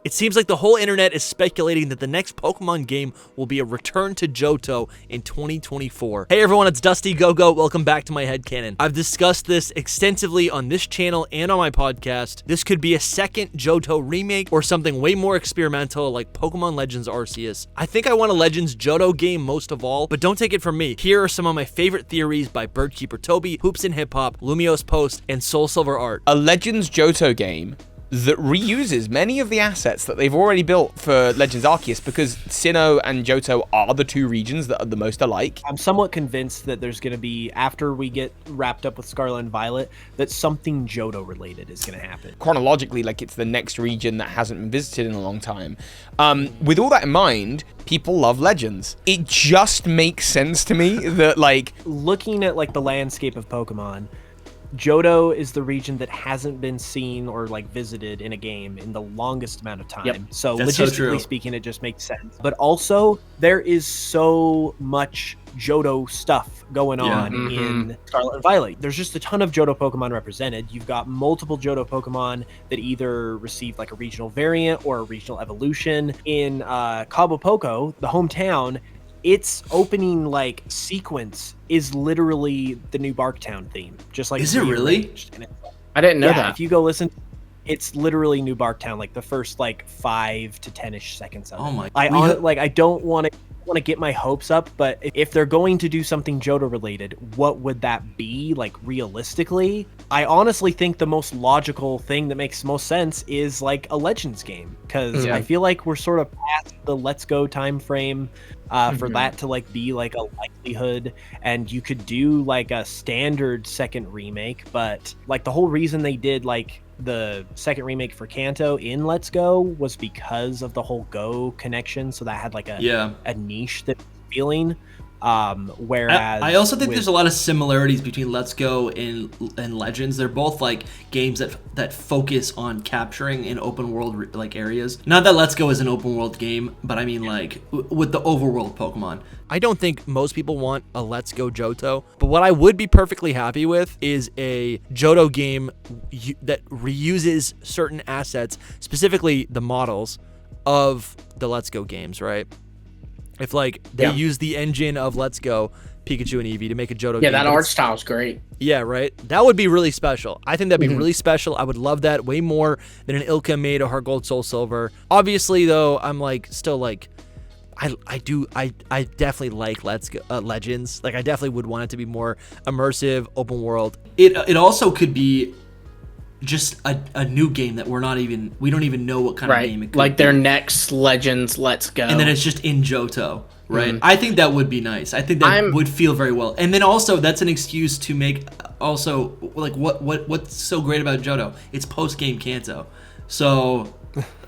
It seems like the whole internet is speculating that the next Pokemon game will be a return to Johto in 2024. Hey everyone, it's Dusty Go-Go. Welcome back to my headcanon. I've discussed this extensively on this channel and on my podcast. This could be a second Johto remake or something way more experimental like Pokemon Legends Arceus. I think I want a Legends Johto game most of all, but don't take it from me. Here are some of my favorite theories by Birdkeeper Toby, Hoops and Hip Hop, Lumios Post, and Soul Silver Art. A Legends Johto game that reuses many of the assets that they've already built for Legends Arceus, because Sinnoh and Johto are the two regions that are the most alike. I'm somewhat convinced that there's going to be, after we get wrapped up with Scarlet and Violet, that something Johto related is going to happen. Chronologically, like it's the next region that hasn't been visited in a long time. With all that in mind, people love Legends. It just makes sense to me that, like, looking at like the landscape of Pokemon, Johto is the region that hasn't been seen or like visited in a game in the longest amount of time. Yep. So That's so logistically true. speaking, it just makes sense. But also, there is so much Johto stuff going on in Scarlet and Violet. There's just a ton of Johto Pokemon represented. You've got multiple Johto Pokemon that either received like a regional variant or a regional evolution. In Cabo Poco, the hometown, its opening like sequence is literally the new Barktown theme, just like Is it really? rearranged. And I didn't know yeah, that. if you go listen, it's literally New Barktown, like the first like 5 to 10-ish seconds of it. Oh my! I don't want to get my hopes up, but if they're going to do something Johto related, what would that be, like realistically? I honestly think the most logical thing that makes most sense is like a Legends game, because I feel like we're sort of past the Let's Go time frame for that to like be like a likelihood, and you could do like a standard second remake, but like the whole reason they did like the second remake for Kanto in Let's Go was because of the whole Go connection, so that had like a niche that feeling. Whereas I also think there's a lot of similarities between Let's Go and Legends. They're both like games that focus on capturing in open world like areas. Not that Let's Go is an open world game, but I mean like with the overworld Pokemon. I don't think most people want a Let's Go Johto, but what I would be perfectly happy with is a Johto game that reuses certain assets, specifically the models of the Let's Go games, right? If like they use the engine of Let's Go, Pikachu and Eevee to make a Johto game. Yeah, that art style's great. Yeah, right? That would be really special. I think that'd be really special. I would love that way more than an Ilka made or Heart Gold Soul Silver. Obviously, though, I'm like still like I definitely like Let's Go Legends. Like I definitely would want it to be more immersive, open world. It also could be just a new game that we don't even know what kind of game it could like be. their next Legends Let's Go, and then it's just in Johto, right? I think that would be nice. I think that would feel very well. And then also that's an excuse to make also like what's so great about Johto? It's post game Kanto, so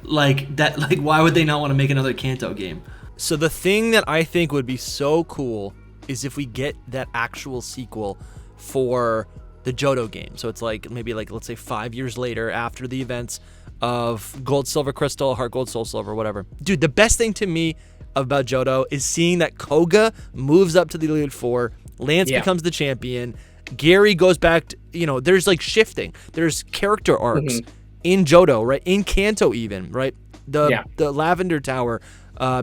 like that, like why would they not want to make another Kanto game? So the thing that I think would be so cool is if we get that actual sequel for the Johto game. So it's like maybe like let's say 5 years later after the events of Gold, Silver, Crystal, Heart Gold, Soul Silver, whatever. Dude, the best thing to me about Johto is seeing that Koga moves up to the Elite Four, Lance becomes the champion, Gary goes back to, there's like shifting. There's character arcs in Johto, right? In Kanto even, right? The Lavender Tower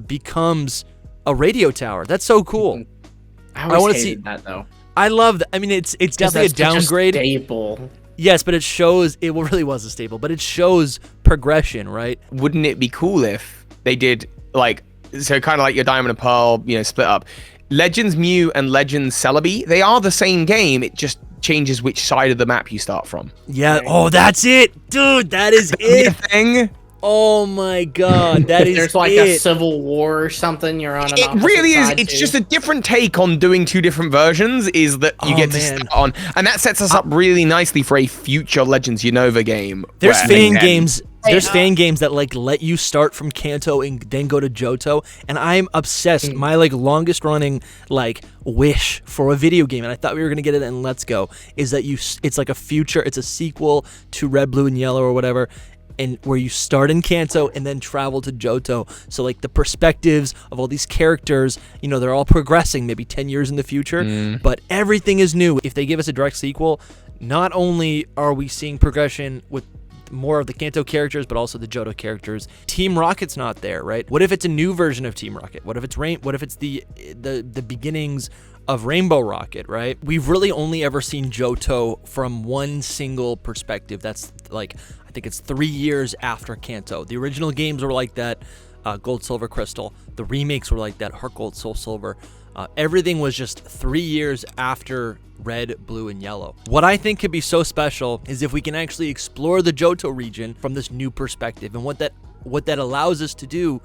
becomes a radio tower. That's so cool. I want to see that though. I love that. I mean, it's definitely a downgrade. Staple. Yes, but it shows it really was a staple, but it shows progression, right? Wouldn't it be cool if they did like, so kind of like your Diamond and Pearl, split up? Legends Mew and Legends Celebi, they are the same game. It just changes which side of the map you start from. Yeah. Oh, that's it, dude. That is it. Thing. Oh my god, that is There's like a civil war or something. You're on. It really is. It's just a different take on doing two different versions. Is that you get to start on, and that sets us up really nicely for a future Legends Unova game. There's fan games. There's fan games that like let you start from Kanto and then go to Johto, and I'm obsessed. My like longest running like wish for a video game, and I thought we were gonna get it in Let's Go, is that it's like a future. It's a sequel to Red, Blue, and Yellow or whatever. And where you start in Kanto and then travel to Johto. So like the perspectives of all these characters, they're all progressing maybe 10 years in the future, but everything is new. If they give us a direct sequel, not only are we seeing progression with more of the Kanto characters, but also the Johto characters. Team Rocket's not there, right? What if it's a new version of Team Rocket? What if it's What if it's the beginnings of Rainbow Rocket, right? We've really only ever seen Johto from one single perspective. That's like, I think it's 3 years after Kanto. The original games were like that, Gold, Silver, Crystal. The remakes were like that, Heart Gold, Soul Silver. Everything was just 3 years after Red, Blue, and Yellow. What I think could be so special is if we can actually explore the Johto region from this new perspective. And what that allows us to do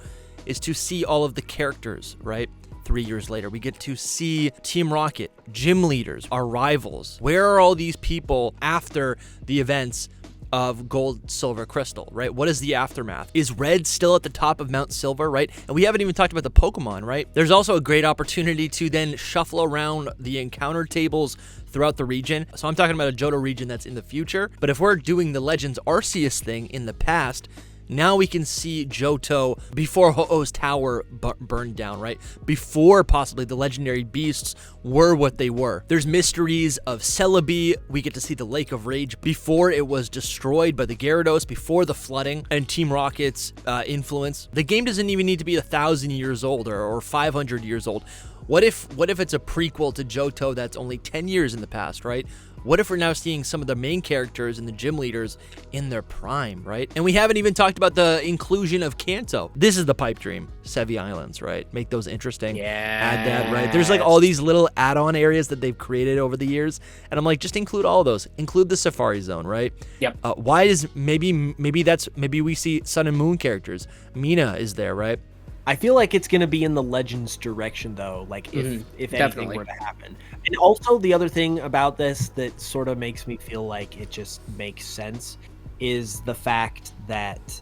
is to see all of the characters, right? 3 years later, we get to see Team Rocket, gym leaders, our rivals. Where are all these people after the events of Gold, Silver, Crystal, right? What is the aftermath? Is Red still at the top of Mount Silver, right? And we haven't even talked about the Pokemon, right? There's also a great opportunity to then shuffle around the encounter tables throughout the region. So I'm talking about a Johto region that's in the future. But if we're doing the Legends Arceus thing in the past, now we can see Johto before Ho-Oh's tower burned down, right? Before possibly the legendary beasts were what they were. There's mysteries of Celebi. We get to see the Lake of Rage before it was destroyed by the Gyarados, before the flooding and Team Rocket's influence. The game doesn't even need to be 1,000 years old or 500 years old. What if it's a prequel to Johto that's only 10 years in the past, right? What if we're now seeing some of the main characters and the gym leaders in their prime, right? And we haven't even talked about the inclusion of Kanto. This is the pipe dream. Sevi Islands, right? Make those interesting. Yeah. Add that, right? There's like all these little add-on areas that they've created over the years. And I'm like, just include all of those. Include the Safari Zone, right? Yep. Why is maybe we see Sun and Moon characters. Mina is there, right? I feel like it's going to be in the Legends direction, though, like if anything definitely were to happen. And also the other thing about this that sort of makes me feel like it just makes sense is the fact that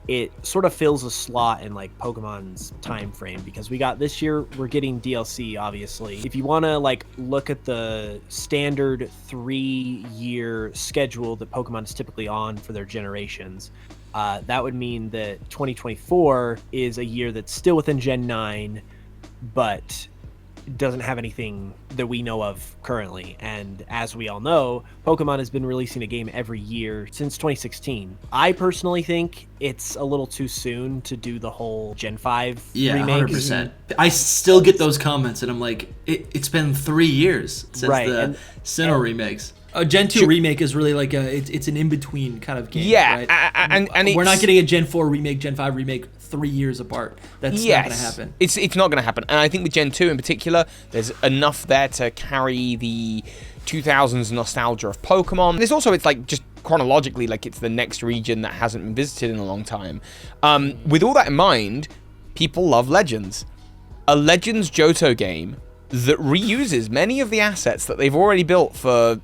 it sort of fills a slot in like Pokemon's time frame, because we got this year, we're getting DLC, obviously. If you want to like look at the standard 3-year schedule that Pokemon is typically on for their generations, that would mean that 2024 is a year that's still within Gen 9, but doesn't have anything that we know of currently. And as we all know, Pokemon has been releasing a game every year since 2016. I personally think it's a little too soon to do the whole Gen 5 remake. 100%. I still get those comments, and I'm like, it's been 3 years since the Sinnoh remakes. A Gen 2 remake is really like it's an in-between kind of game. Yeah, right? and we're not getting a Gen 4 remake, Gen 5 remake 3 years apart. That's not going to happen. It's not going to happen. And I think with Gen 2 in particular, there's enough there to carry the 2000s nostalgia of Pokemon. There's also, it's like just chronologically, like it's the next region that hasn't been visited in a long time. With all that in mind, people love Legends. A Legends Johto game that reuses many of the assets that they've already built for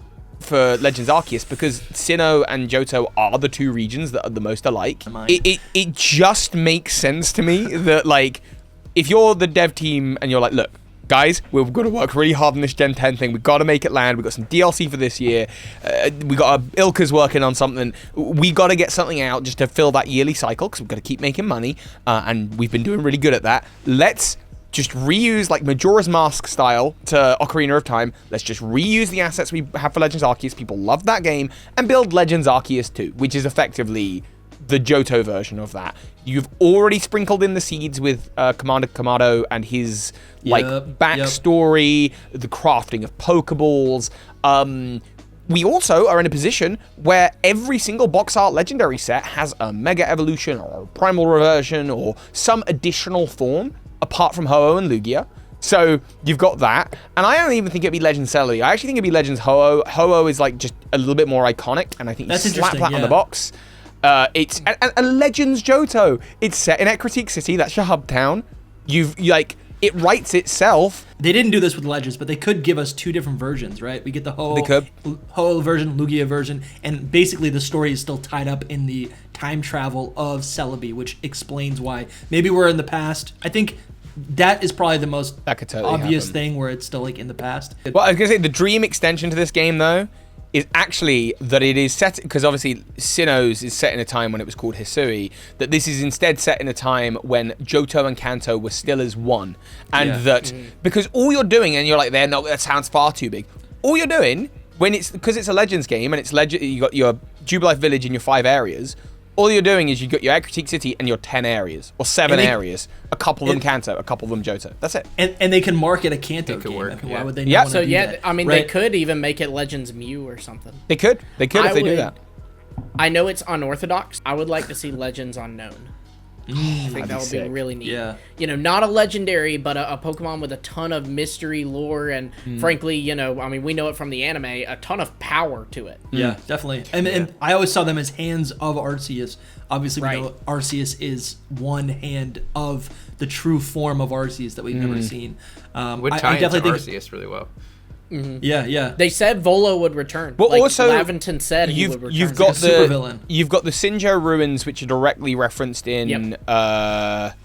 Legends Arceus, because Sinnoh and Johto are the two regions that are the most alike. It just makes sense to me that, like, if you're the dev team and you're like, look, guys, we've got to work really hard on this Gen 10 thing. We've got to make it land. We've got some DLC for this year. We got Ilka's working on something. We got to get something out just to fill that yearly cycle, because we've got to keep making money, and we've been doing really good at that. Let's just reuse, like Majora's Mask style to Ocarina of Time. Let's just reuse the assets we have for Legends Arceus. People love that game, and build Legends Arceus 2, which is effectively the Johto version of that. You've already sprinkled in the seeds with Commander Kamado and his backstory, the crafting of Pokeballs. We also are in a position where every single box art legendary set has a Mega Evolution or a Primal Reversion or some additional form, apart from Ho-Oh and Lugia. So you've got that. And I don't even think it'd be Legends Celebi. I actually think it'd be Legends Ho-Oh. Ho-Oh is like just a little bit more iconic, and I think you slap that on the box. It's a Legends Johto. It's set in Ecruteak City. That's your hub town. It writes itself. They didn't do this with Legends, but they could give us two different versions, right? We get the Ho-Oh version, Lugia version, and basically the story is still tied up in the time travel of Celebi, which explains why. Maybe we're in the past. I think that is probably the most obvious thing where it's still like in the past. Well, I was going to say the dream extension to this game, though, is actually that it is set, because obviously Sinnoh's is set in a time when it was called Hisui, that this is instead set in a time when Johto and Kanto were still as one. And because all you're doing, and you're like, that sounds far too big. All you're doing, because it's a Legends game and it's you got your Jubilife Village in your 5 areas. All you're doing is you've got your Critique City and your 10 areas or 7 areas. A couple of them Kanto, a couple of them Johto. That's it. And they can market a Kanto game. Work, why would they not want to do that? I mean, right? they could even make it Legends Mew or something. They could if they do that. I know it's unorthodox. I would like to see Legends Unknown. I think that would be really neat. Yeah. You know, not a legendary, but a Pokemon with a ton of mystery, lore, and frankly, you know, I mean, we know it from the anime, a ton of power to it. Yeah, definitely. And I always saw them as hands of Arceus. Obviously, we know Arceus is one hand of the true form of Arceus that we've never seen. Would tie into Arceus really well. Yeah. They said Volo would return. Well, like also, Laventon said he would return. You've got super villain. You've got the Sinjo ruins, which are directly referenced in Legends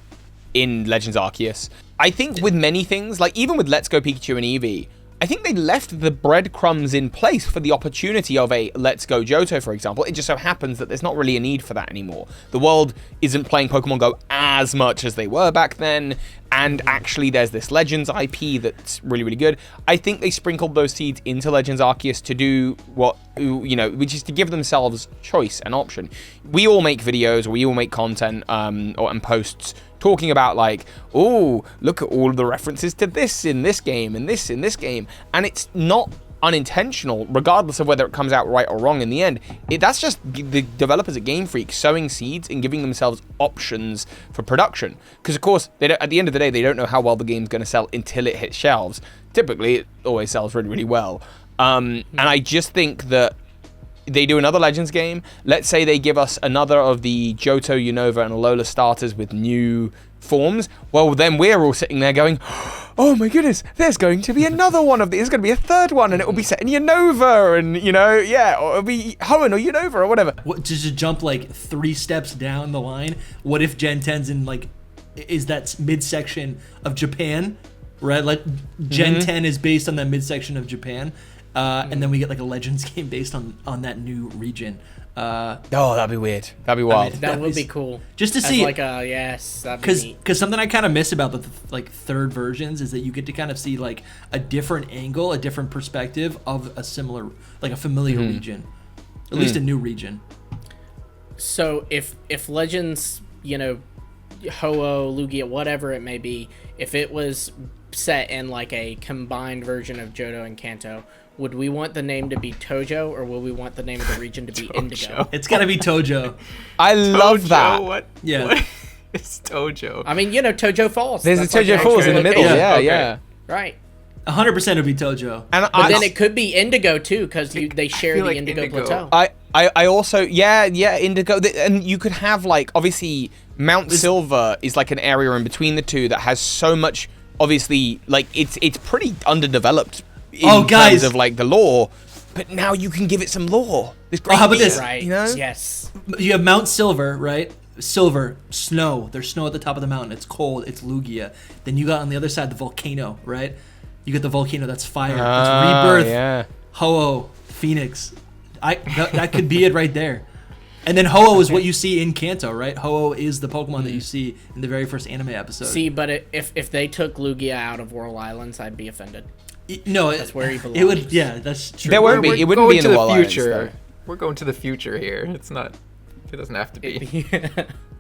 Arceus. I think with many things, like even with Let's Go Pikachu and Eevee, I think they left the breadcrumbs in place for the opportunity of a Let's Go Johto, for example. It just so happens that there's not really a need for that anymore. The world isn't playing Pokemon Go as much as they were back then, and actually there's this Legends IP that's really, really good. I think they sprinkled those seeds into Legends Arceus to do what, you know, which is to give themselves choice and option. We all make videos, we all make content and posts talking about like, oh, look at all of the references to this in this game and this in this game, and it's not unintentional, regardless of whether it comes out right or wrong in the end. That's just the developers at Game Freak sowing seeds and giving themselves options for production, because of course they don't, at the end of the day, they don't know how well the game's going to sell until it hits shelves. Typically it always sells really, really well, and I just think that they do another Legends game. Let's say they give us another of the Johto, Unova, and Alola starters with new forms. Well, then we're all sitting there going, oh my goodness, there's going to be another one of these. There's going to be a third one, and it will be set in Unova, and, you know, or it'll be Hoenn or Unova or whatever. What, just jump like 3 steps down the line, what if Gen 10's in like, is that midsection of Japan, right? Like Gen 10 is based on that midsection of Japan. And then we get like a Legends game based on that new region. That'd be weird. That'd be wild. That would be cool. Just to see, like that'd be neat. Because something I kind of miss about the like third versions is that you get to kind of see like a different angle, a different perspective of a similar, like a familiar region, at least a new region. So if Legends, you know, Ho-Oh, Lugia, whatever it may be, if it was set in like a combined version of Johto and Kanto, would we want the name to be Tojo, or will we want the name of the region to be Indigo? It's gotta be Tojo. I love that. What? Yeah. What is Tojo? I mean, you know, Tojo Falls. There's a Tojo Falls in the middle. Yeah. Right. 100% would be Tojo. And But then it could be Indigo too, because they share the like Indigo Indigo. Plateau. I also Indigo, and you could have like, obviously Mount Silver is like an area in between the two that has so much, obviously, like it's pretty underdeveloped in terms of like the lore, but now you can give it some lore. How about this? Right. You know? Yes. You have Mount Silver, right? Silver, snow. There's snow at the top of the mountain. It's cold. It's Lugia. Then you got on the other side the volcano, right? You get the volcano that's fire. That's rebirth. Yeah. Ho-Oh, Phoenix. That could be it right there. And then Ho-Oh is what you see in Kanto, right? Ho-Oh is the Pokemon that you see in the very first anime episode. See, but if they took Lugia out of World Islands, I'd be offended. No, That's where he belongs. It would, yeah, that's true. It wouldn't be in the Wild Islands, future. though. We're going to the future here. It's not. It doesn't have to be.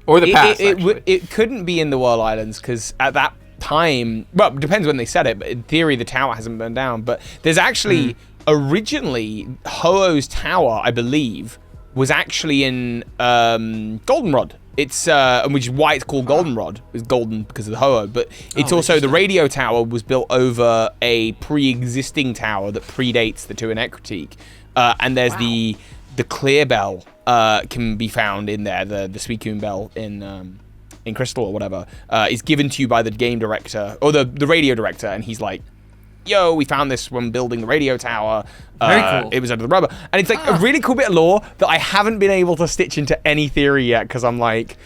Or the past. It couldn't be in the World Islands because at that time, well, it depends when they said it, but in theory the tower hasn't burned down. But there's actually originally Ho-Oh's tower, I believe, was actually in Goldenrod. It's which is why it's called Goldenrod. It's golden because of the Ho-Oh, but it's also the radio tower was built over a pre-existing tower that predates the Tuanet Critique. And there's the clear bell can be found in there. The Suicune bell in Crystal or whatever is given to you by the game director or the radio director, and he's like, yo, we found this when building the radio tower. Very cool. It was under the rubber. And it's like a really cool bit of lore that I haven't been able to stitch into any theory yet because I'm like,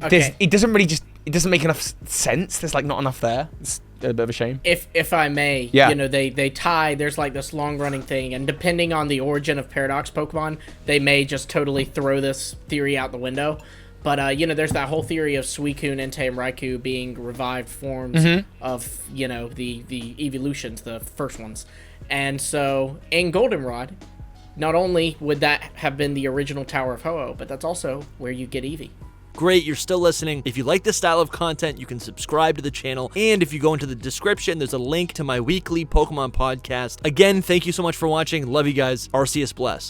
it doesn't make enough sense. There's like not enough there. It's a bit of a shame. If I may, you know, they tie, there's like this long running thing, and depending on the origin of Paradox Pokemon, they may just totally throw this theory out the window. But, there's that whole theory of Suicune, Entei, and Raikou being revived forms of, the evolutions, the first ones. And so, in Goldenrod, not only would that have been the original Tower of Ho-Oh, but that's also where you get Eevee. Great, you're still listening. If you like this style of content, you can subscribe to the channel. And if you go into the description, there's a link to my weekly Pokemon podcast. Again, thank you so much for watching. Love you guys. Arceus bless.